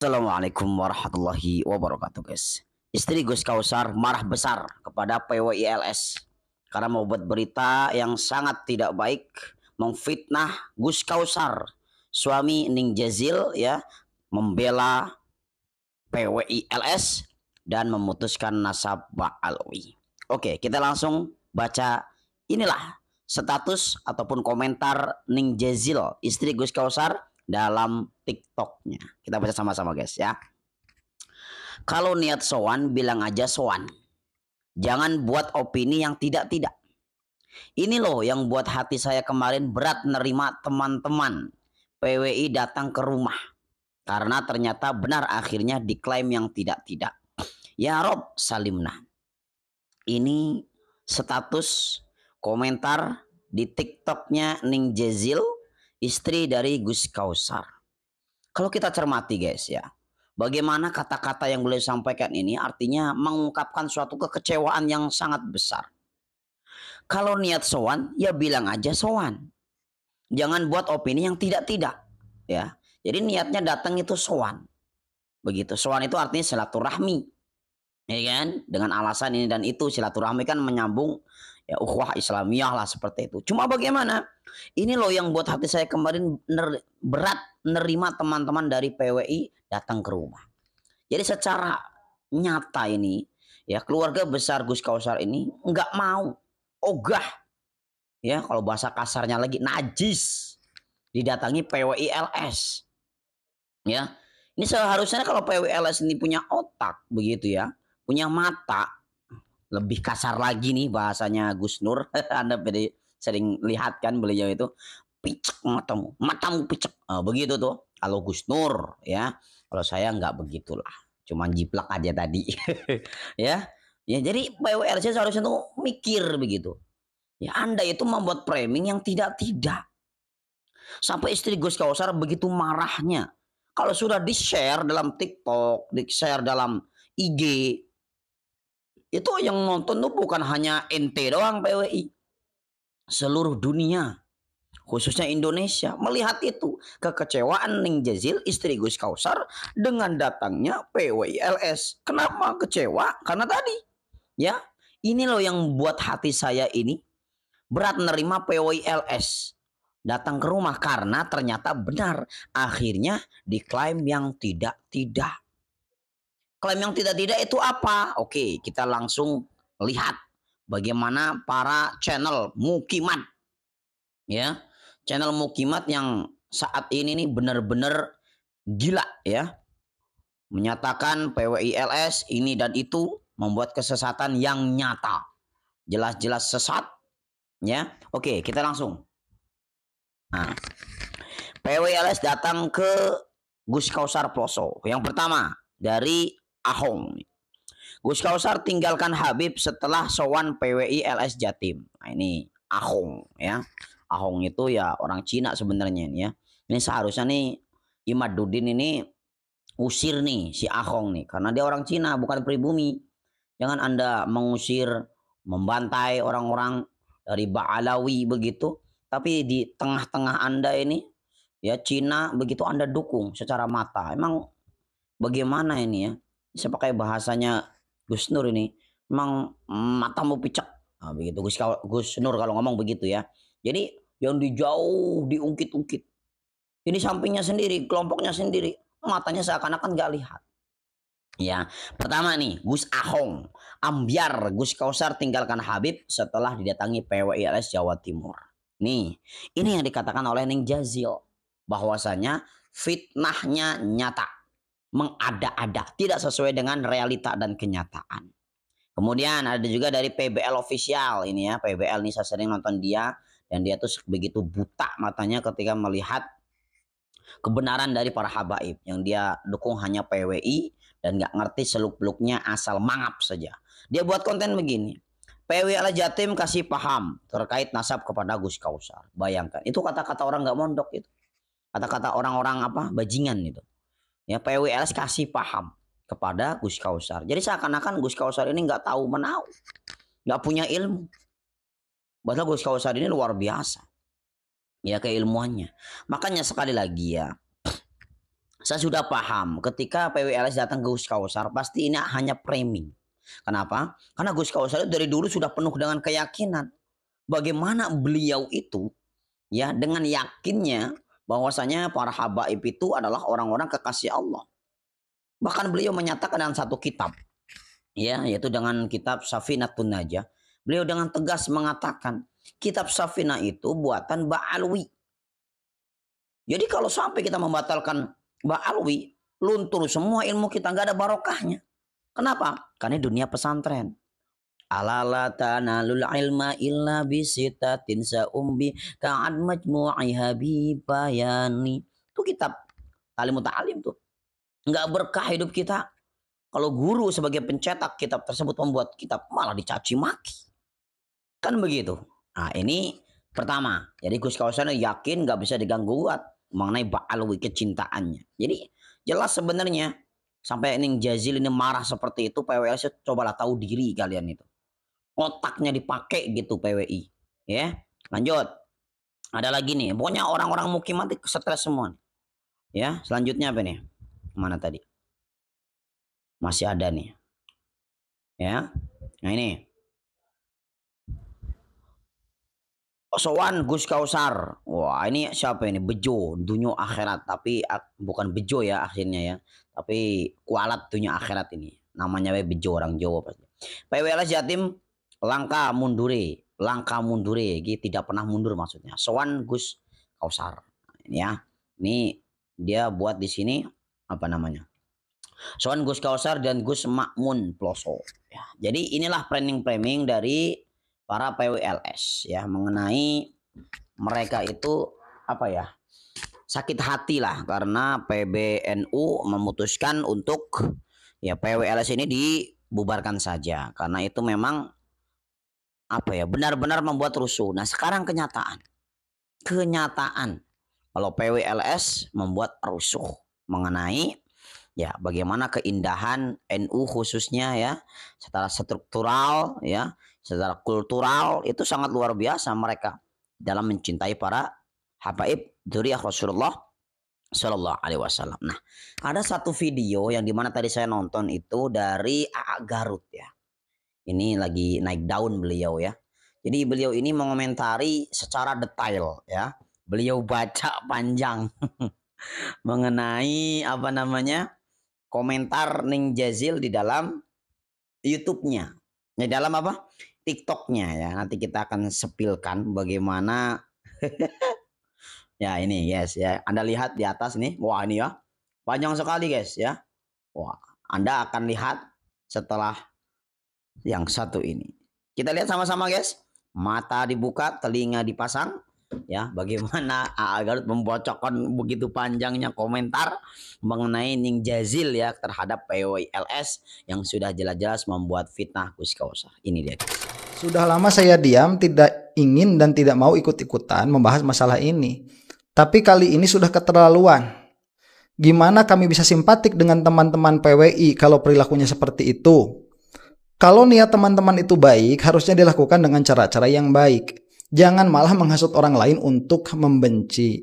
Assalamualaikum warahmatullahi wabarakatuh, guys. Istri Gus Kausar marah besar kepada PWILS karena membuat berita yang sangat tidak baik, memfitnah Gus Kausar, suami Ning Jazil, ya, membela PWILS dan memutuskan nasab Ba'alwi. Oke, kita langsung baca. Inilah status ataupun komentar Ning Jazil, istri Gus Kausar, dalam TikToknya. Kita baca sama-sama, guys, ya. Kalau niat sowan, bilang aja sowan. Jangan buat opini yang tidak-tidak. Ini loh yang buat hati saya kemarin berat nerima teman-teman PWI datang ke rumah. Karena ternyata benar akhirnya diklaim yang tidak-tidak. Ya Rob salimna. Ini status komentar di TikToknya Ning Jazil, istri dari Gus Kausar. Kalau kita cermati, guys, ya, bagaimana kata-kata yang beliau sampaikan ini artinya mengungkapkan suatu kekecewaan yang sangat besar. Kalau niat sowan, ya bilang aja sowan. Jangan buat opini yang tidak-tidak, ya. Jadi niatnya datang itu sowan. Begitu. Sowan itu artinya silaturahmi. Ya kan? Dengan alasan ini dan itu, silaturahmi kan menyambung, ya, ukhuwah Islamiyah lah, seperti itu. Cuma bagaimana? Ini loh yang buat hati saya kemarin berat nerima teman-teman dari PWI datang ke rumah. Jadi secara nyata ini, ya, keluarga besar Gus Kausar ini nggak mau, ogah, ya, kalau bahasa kasarnya lagi najis didatangi PWILS. Ya, ini seharusnya kalau PWILS ini punya otak, begitu ya, punya mata, lebih kasar lagi nih bahasanya Gus Nur. Anda sering lihat kan beliau itu, picek matamu, matamu picek, begitu tuh kalau Gus Nur, ya. Kalau saya nggak begitulah, cuman jiplak aja tadi. Ya, ya, jadi PWRC seharusnya tuh mikir begitu, ya. Anda itu membuat framing yang tidak-tidak, sampai istri Gus Kausar begitu marahnya. Kalau sudah di-share dalam TikTok, di-share dalam IG, itu yang nonton tuh bukan hanya ente doang, PWI, seluruh dunia, khususnya Indonesia, melihat itu kekecewaan Ning Jazil, istri Gus Kausar, dengan datangnya PWILS. Kenapa kecewa? Karena tadi, ya, ini loh yang buat hati saya ini berat nerima PWILS datang ke rumah karena ternyata benar akhirnya diklaim yang tidak-tidak. Klaim yang tidak-tidak itu apa? Oke, kita langsung lihat bagaimana para channel mukimat, ya, channel mukimat yang saat ini nih benar-benar gila, ya, menyatakan PWILS ini dan itu membuat kesesatan yang nyata, jelas-jelas sesat, ya. Oke, kita langsung. Nah, PWILS datang ke Gus Kausar Ploso. Yang pertama dari Ahong. Gus Kausar tinggalkan Habib setelah sowan PWILS Jatim. Nah, ini Ahong, ya. Ahong itu ya orang Cina sebenarnya, ya. Ini seharusnya nih Imaduddin ini usir nih si Ahong nih, karena dia orang Cina bukan pribumi. Jangan Anda mengusir, membantai orang-orang dari Ba'alawi begitu, tapi di tengah-tengah Anda ini, ya, Cina begitu Anda dukung secara mata. Emang bagaimana ini, ya? Saya pakai bahasanya Gus Nur ini, memang matamu picek, nah, begitu Gus Nur kalau ngomong begitu, ya. Jadi yang di jauh diungkit-ungkit, ini sampingnya sendiri, kelompoknya sendiri, matanya seakan-akan nggak lihat. Ya, pertama nih Gus Ahong, ambiar Gus Kausar tinggalkan Habib setelah didatangi PWILS Jawa Timur. Nih, ini yang dikatakan oleh Ning Jazil, bahwasanya fitnahnya nyata, mengada-ada, tidak sesuai dengan realita dan kenyataan. Kemudian ada juga dari PBL official ini, ya. PBL ini saya sering nonton dia, dan dia tuh begitu buta matanya ketika melihat kebenaran dari para habaib yang dia dukung hanya PWI dan nggak ngerti seluk-beluknya, asal mangap saja. Dia buat konten begini, PWI Jatim kasih paham terkait nasab kepada Gus Kausar. Bayangkan, itu kata-kata orang nggak mondok, itu kata-kata orang-orang apa, bajingan itu. Ya, PWILS kasih paham kepada Gus Kausar. Jadi seakan-akan Gus Kausar ini nggak tahu menahu, nggak punya ilmu. Padahal Gus Kausar ini luar biasa, ya, keilmuannya. Makanya sekali lagi, ya, Saya sudah paham ketika PWLS datang ke Gus Kausar pasti ini hanya framing. Kenapa? Karena Gus Kausar dari dulu sudah penuh dengan keyakinan bagaimana beliau itu ya dengan yakinnya bahwasanya para habaib itu adalah orang-orang kekasih Allah. Bahkan beliau menyatakan dalam satu kitab ya yaitu dengan kitab Safinatun Najah. Beliau dengan tegas mengatakan kitab Safinah itu buatan Ba'alwi. Jadi kalau sampai kita membatalkan Ba'alwi, luntur semua ilmu kita, nggak ada barokahnya. Kenapa? Karena dunia pesantren. Alala tanalul ilma illa bisitatin saumbi ka'ad majmu'i habibayani. Itu kitab Talimut Ta'alim tuh. Nggak berkah hidup kita. Kalau guru sebagai pencetak kitab tersebut membuat kitab malah dicaci maki. Kan begitu. Nah ini pertama. Jadi Gus Kausar yakin nggak bisa diganggu mengenai Ba'alwi kecintaannya. Jadi jelas sebenarnya sampai Ning Jazil ini marah seperti itu, PWLS cobalah tahu diri kalian itu. Otaknya dipakai gitu PWI. Ya, lanjut. Ada lagi nih. Pokoknya orang-orang mukimat stres semua. Ya, selanjutnya apa nih? Mana tadi? Masih ada nih. Ya. Nah ini. Sowan Gus Kausar. Wah, ini siapa ini? Bejo, dunia akhirat. Tapi bukan Bejo ya akhirnya ya. Tapi kualat dunia akhirat ini. Namanya Bejo orang Jawa pasti. PWLS Jatim langkah mundure. Langkah mundure. Gitu, tidak pernah mundur maksudnya. Sowan Gus Kausar. Ini ya. Ini dia buat di sini apa namanya? Sowan Gus Kausar dan Gus Makmun Ploso. Ya, jadi inilah framing dari para PWLS ya mengenai mereka itu apa ya sakit hati lah karena PBNU memutuskan untuk ya PWLS ini dibubarkan saja karena itu memang apa ya benar-benar membuat rusuh. Nah sekarang kenyataan kalau PWLS membuat rusuh mengenai ya bagaimana keindahan NU khususnya ya secara struktural ya secara kultural itu sangat luar biasa mereka dalam mencintai para habaib dzurriyyah Rasulullah Shallallahu Alaihi Wasallam. Nah ada satu video yang dimana tadi saya nonton itu dari AA Garut ya. Ini lagi naik daun beliau ya. Jadi beliau ini mengomentari secara detail ya. Beliau baca panjang mengenai apa namanya komentar Ning Jazil di dalam YouTube-nya. Di dalam apa? TikTok-nya ya. Nanti kita akan sepilkan bagaimana ya ini guys ya. Anda lihat di atas nih. Wah ini ya. Panjang sekali guys ya. Wah, Anda akan lihat setelah yang satu ini. Kita lihat sama-sama guys. Mata dibuka, telinga dipasang. Ya, bagaimana AA Garut membocokkan begitu panjangnya komentar mengenai Ning Jazil ya terhadap PWLS yang sudah jelas-jelas membuat fitnah Gus Kausar. Ini dia. Sudah lama saya diam, tidak ingin dan tidak mau ikut-ikutan membahas masalah ini. Tapi kali ini sudah keterlaluan. Gimana kami bisa simpatik dengan teman-teman PWI kalau perilakunya seperti itu? Kalau niat teman-teman itu baik, harusnya dilakukan dengan cara-cara yang baik. Jangan malah menghasut orang lain untuk membenci.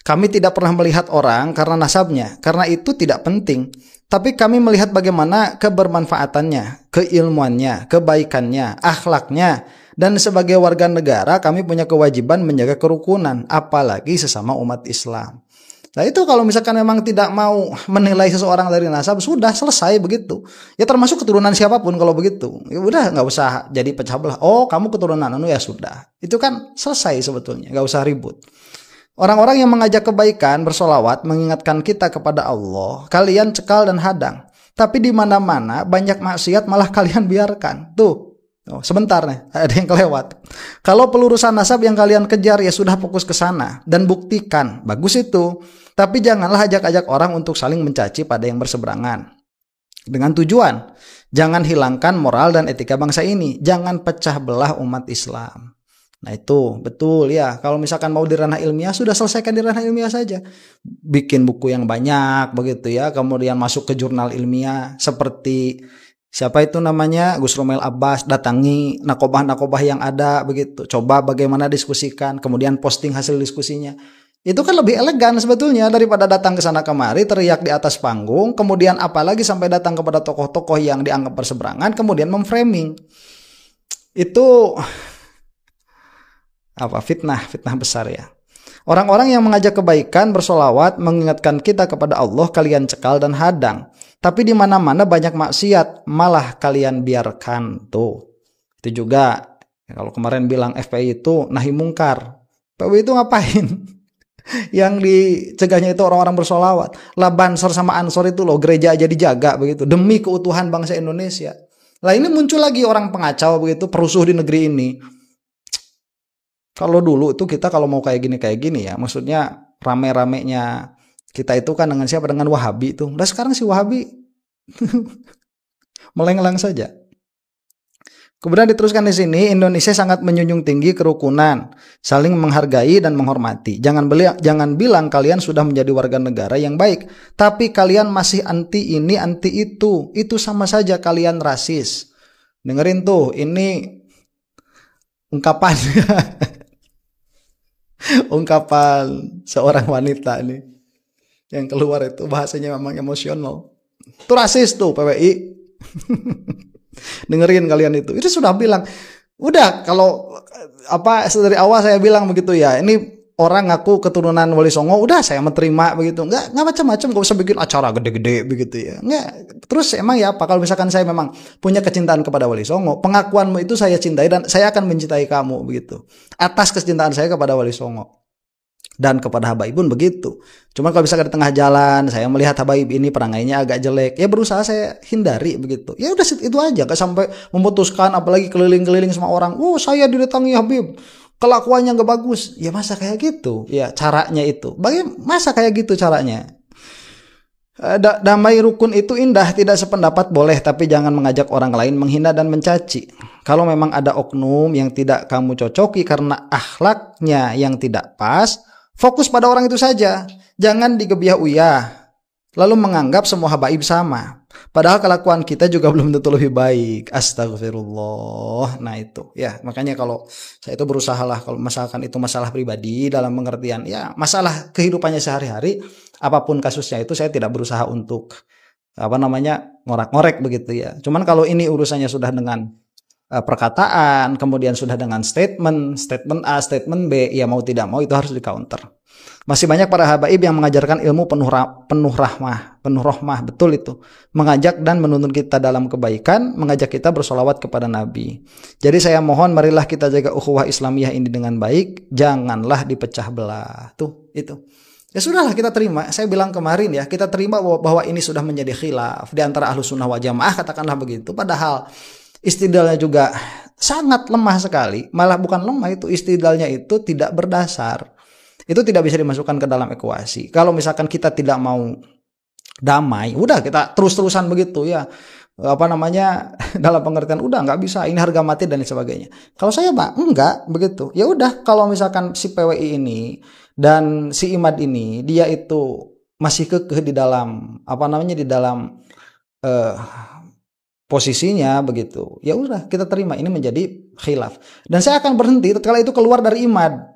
Kami tidak pernah melihat orang karena nasabnya, karena itu tidak penting. Tapi kami melihat bagaimana kebermanfaatannya, keilmuannya, kebaikannya, akhlaknya. Dan sebagai warga negara kami punya kewajiban menjaga kerukunan, apalagi sesama umat Islam. Nah itu kalau misalkan memang tidak mau menilai seseorang dari nasab, sudah selesai begitu. Ya termasuk keturunan siapapun kalau begitu. Ya udah nggak usah jadi pecah belah. Oh kamu keturunan anu ya sudah. Itu kan selesai sebetulnya, nggak usah ribut. Orang-orang yang mengajak kebaikan, bersolawat, mengingatkan kita kepada Allah, kalian cekal dan hadang. Tapi di mana-mana banyak maksiat malah kalian biarkan. Tuh. Oh, sebentar nih, ada yang kelewat. Kalau pelurusan nasab yang kalian kejar ya sudah fokus ke sana dan buktikan, bagus itu. Tapi janganlah ajak-ajak orang untuk saling mencaci pada yang berseberangan. Dengan tujuan, jangan hilangkan moral dan etika bangsa ini, jangan pecah belah umat Islam. Nah itu betul ya, kalau misalkan mau di ranah ilmiah sudah selesaikan di ranah ilmiah saja. Bikin buku yang banyak begitu ya, kemudian masuk ke jurnal ilmiah seperti siapa itu namanya Gus Romail Abbas, datangi nakobah-nakobah yang ada begitu. Coba bagaimana diskusikan, kemudian posting hasil diskusinya. Itu kan lebih elegan sebetulnya daripada datang ke sana kemari teriak di atas panggung, kemudian apalagi sampai datang kepada tokoh-tokoh yang dianggap berseberangan kemudian memframing. Itu fitnah besar ya. Orang-orang yang mengajak kebaikan, bersolawat, mengingatkan kita kepada Allah, kalian cekal dan hadang. Tapi di mana-mana banyak maksiat, malah kalian biarkan. Tuh. Itu juga kalau kemarin bilang FPI itu nahi mungkar. PWI itu ngapain? Yang dicegahnya itu orang-orang bersolawat. Lah Bansor sama Ansor itu loh, gereja aja dijaga begitu demi keutuhan bangsa Indonesia. Lah ini muncul lagi orang pengacau begitu, perusuh di negeri ini. Kalau dulu itu kita kalau mau kayak gini ya, maksudnya rame-ramenya kita itu kan dengan siapa? Dengan Wahabi itu. Nah sekarang si Wahabi melenglang saja. Kemudian diteruskan di sini, Indonesia sangat menjunjung tinggi kerukunan, saling menghargai dan menghormati. Jangan bilang kalian sudah menjadi warga negara yang baik, tapi kalian masih anti ini, anti itu. Itu sama saja kalian rasis. Dengerin tuh, ini ungkapan ungkapan seorang wanita nih yang keluar itu bahasanya memang emosional. Itu rasis tuh PWI. Dengerin kalian itu sudah bilang, udah kalau dari awal saya bilang begitu ya, ini orang ngaku keturunan Wali Songo, udah saya menerima begitu, nggak macam-macam, nggak usah bikin acara gede-gede begitu ya, nggak. Terus emang ya apa kalau misalkan saya memang punya kecintaan kepada Wali Songo, pengakuanmu itu saya cintai dan saya akan mencintai kamu begitu, atas kecintaan saya kepada Wali Songo. Dan kepada habaib pun begitu. Cuma kalau misalkan di tengah jalan saya melihat habaib ini perangainya agak jelek, ya berusaha saya hindari begitu. Ya udah itu aja, gak sampai memutuskan apalagi keliling-keliling sama orang. Oh saya didatangi Habib, kelakuannya gak bagus. Ya masa kayak gitu? Ya caranya itu. Masa kayak gitu caranya? Damai rukun itu indah, tidak sependapat boleh, tapi jangan mengajak orang lain menghina dan mencaci. Kalau memang ada oknum yang tidak kamu cocoki karena akhlaknya yang tidak pas, fokus pada orang itu saja. Jangan digebiah-uyah, lalu menganggap semua habaib sama. Padahal kelakuan kita juga belum tentu lebih baik. Astagfirullah. Nah itu ya, makanya kalau saya itu berusaha lah, kalau misalkan itu masalah pribadi dalam pengertian ya masalah kehidupannya sehari-hari, apapun kasusnya itu saya tidak berusaha untuk ngorek-ngorek begitu ya. Cuman kalau ini urusannya sudah dengan perkataan, kemudian sudah dengan statement A, statement B, ya mau tidak mau itu harus di counter. Masih banyak para habaib yang mengajarkan ilmu penuh rahmah, betul itu. Mengajak dan menuntun kita dalam kebaikan, mengajak kita bersolawat kepada Nabi. Jadi saya mohon marilah kita jaga ukhuwah Islamiyah ini dengan baik, janganlah dipecah belah. Tuh, itu. Ya sudahlah kita terima. Saya bilang kemarin ya, kita terima bahwa ini sudah menjadi khilaf di antara Ahlus Sunnah wal Jamaah, katakanlah begitu. Padahal istidlalnya juga sangat lemah sekali. Malah bukan lemah, itu istidlalnya itu tidak berdasar. Itu tidak bisa dimasukkan ke dalam ekuasi. Kalau misalkan kita tidak mau damai, udah kita terus-terusan begitu ya. Dalam pengertian udah nggak bisa, ini harga mati dan sebagainya. Kalau saya enggak begitu. Ya udah, kalau misalkan si PWI ini dan si Imad ini dia itu masih kekeh di dalam di dalam posisinya begitu, ya udah kita terima ini menjadi khilaf. Dan saya akan berhenti ketika itu keluar dari Imad.